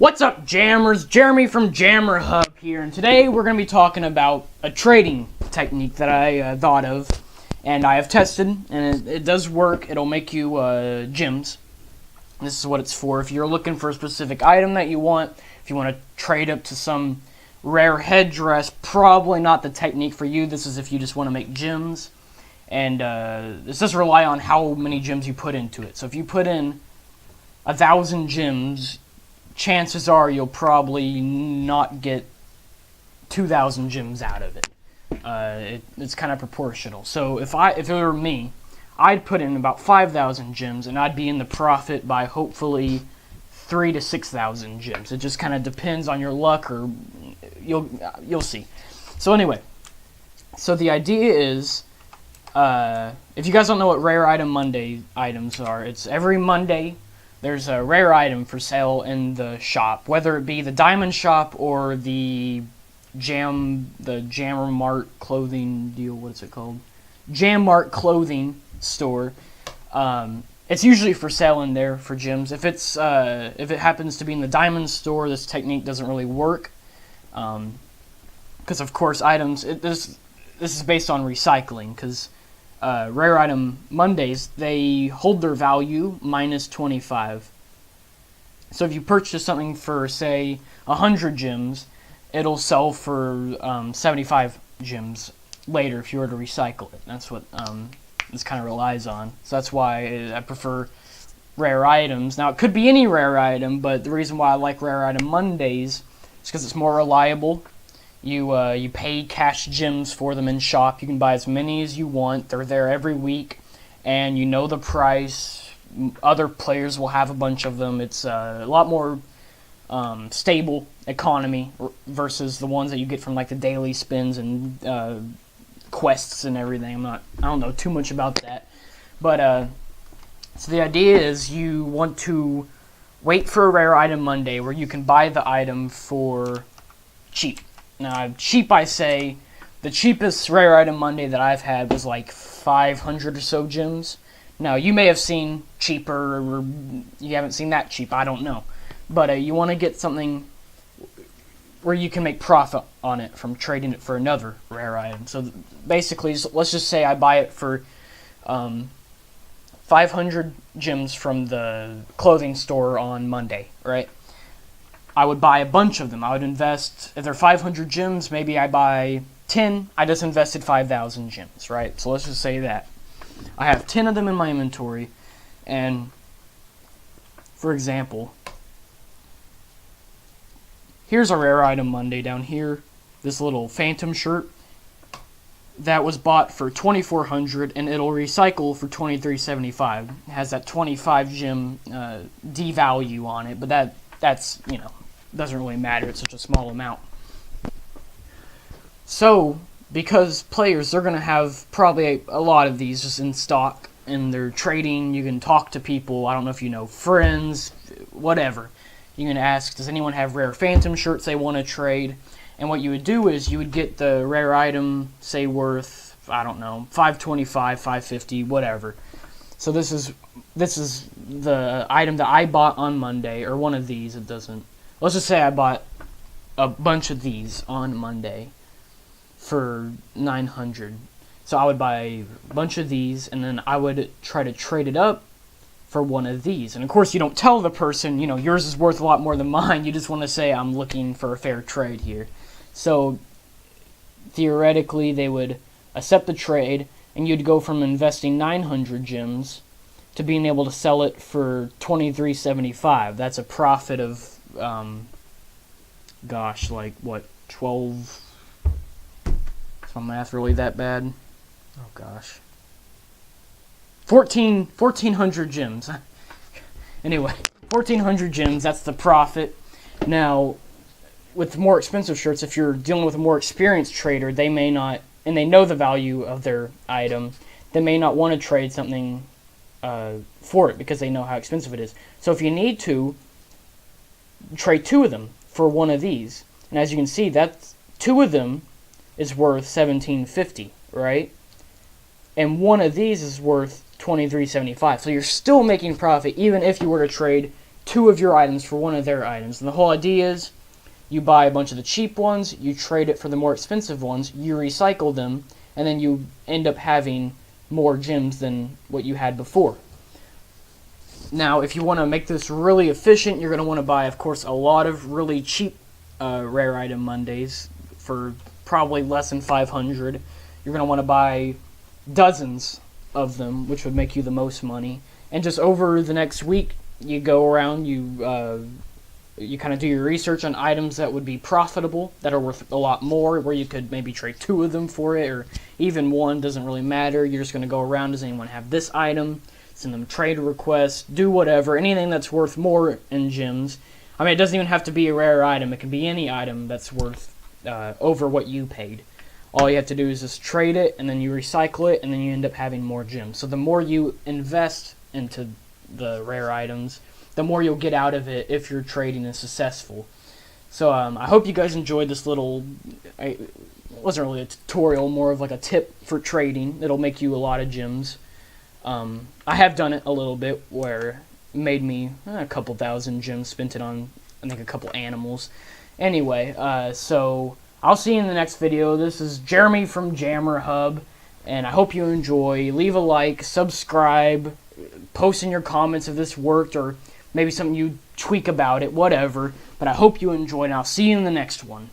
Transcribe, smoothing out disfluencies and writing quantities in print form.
What's up, jammers? Jeremy from Jammer Hub here, and today we're going to be talking about a trading technique that I thought of, and I have tested, and it does work. It'll make you gems. This is what it's for. If you're looking for a specific item that you want, if you want to trade up to some rare headdress, probably not the technique for you. This is if you just want to make gems, and this does rely on how many gems you put into it. So if you put in 1,000 gems, chances are you'll probably not get 2,000 gems out of it. It's kind of proportional. So if it were me, I'd put in about 5,000 gems, and I'd be in the profit by hopefully 3,000 to 6,000 gems. It just kind of depends on your luck, or you'll see. So anyway, so the idea is, if you guys don't know what Rare Item Monday items are, it's every Monday. There's a rare item for sale in the shop, whether it be the Diamond Shop or the Jammer Mart clothing deal. What is it called? Jam Mart clothing store. It's usually for sale in there for gems. If it happens to be in the Diamond store, this technique doesn't really work, because of course items. This is based on recycling, because Rare Item Mondays, they hold their value minus 25. So if you purchase something for, say, 100 gems, it'll sell for 75 gems later if you were to recycle it. That's what this kind of relies on. So that's why I prefer rare items. Now, it could be any rare item, but the reason why I like Rare Item Mondays is because it's more reliable. You pay cash gems for them in shop. You can buy as many as you want. They're there every week, and you know the price. Other players will have a bunch of them. It's a lot more stable economy versus the ones that you get from like the daily spins and quests and everything. I don't know too much about that, but so the idea is you want to wait for a Rare Item Monday where you can buy the item for cheap. Now, cheap, I say, the cheapest Rare Item Monday that I've had was like 500 or so gems. Now, you may have seen cheaper, or you haven't seen that cheap, I don't know. But you want to get something where you can make profit on it from trading it for another rare item. So basically, let's just say I buy it for 500 gems from the clothing store on Monday, right? I would buy a bunch of them. I would invest, if they're 500 gems, maybe I buy 10. I just invested 5,000 gems, right? So let's just say that. I have 10 of them in my inventory, and for example, here's a Rare Item Monday down here. This little Phantom shirt that was bought for 2,400, and it'll recycle for 2,375. It has that 25 gem D value on it, but that's, you know, doesn't really matter. It's such a small amount. So, because players, they're going to have probably a lot of these just in stock, and they're trading. You can talk to people. I don't know if you know, friends, whatever. You can ask, does anyone have rare Phantom shirts they want to trade? And what you would do is you would get the rare item, say worth, I don't know, 525, 550, whatever. So this is the item that I bought on Monday, or one of these. It doesn't. Let's just say I bought a bunch of these on Monday for 900. So I would buy a bunch of these, and then I would try to trade it up for one of these. And of course, you don't tell the person, you know, yours is worth a lot more than mine. You just want to say, I'm looking for a fair trade here. So theoretically, they would accept the trade, and you'd go from investing 900 gems to being able to sell it for 2,375. That's a profit of, gosh, like what, 12? Is my math really that bad? Oh gosh, 1,400 gems. Anyway, 1,400 gems. That's the profit. Now, with more expensive shirts, if you're dealing with a more experienced trader, they may not, and they know the value of their item, they may not want to trade something for it because they know how expensive it is. So if you need to, trade 2 of them for one of these. And as you can see, that's 2 of them is worth 1,750, right? And one of these is worth 2,375. So you're still making profit even if you were to trade 2 of your items for 1 of their items. And the whole idea is you buy a bunch of the cheap ones, you trade it for the more expensive ones, you recycle them, and then you end up having more gems than what you had before. Now, if you want to make this really efficient, you're going to want to buy, of course, a lot of really cheap Rare Item Mondays for probably less than 500. You're going to want to buy dozens of them, which would make you the most money. And just over the next week, you go around, you kind of do your research on items that would be profitable, that are worth a lot more, where you could maybe trade 2 of them for it, or even 1, doesn't really matter. You're just going to go around, does anyone have this item? Send them trade requests, do whatever, anything that's worth more in gems. I mean, it doesn't even have to be a rare item. It can be any item that's worth over what you paid. All you have to do is just trade it, and then you recycle it, and then you end up having more gems. So the more you invest into the rare items, the more you'll get out of it if your trading is successful. So I hope you guys enjoyed this little, it wasn't really a tutorial, more of like a tip for trading. It'll make you a lot of gems. I have done it a little bit where it made me a couple thousand gems, spent it on, I think, a couple animals. Anyway, so I'll see you in the next video. This is Jeremy from Jammer Hub, and I hope you enjoy. Leave a like, subscribe, post in your comments if this worked, or maybe something you tweak about it, whatever. But I hope you enjoy, and I'll see you in the next one.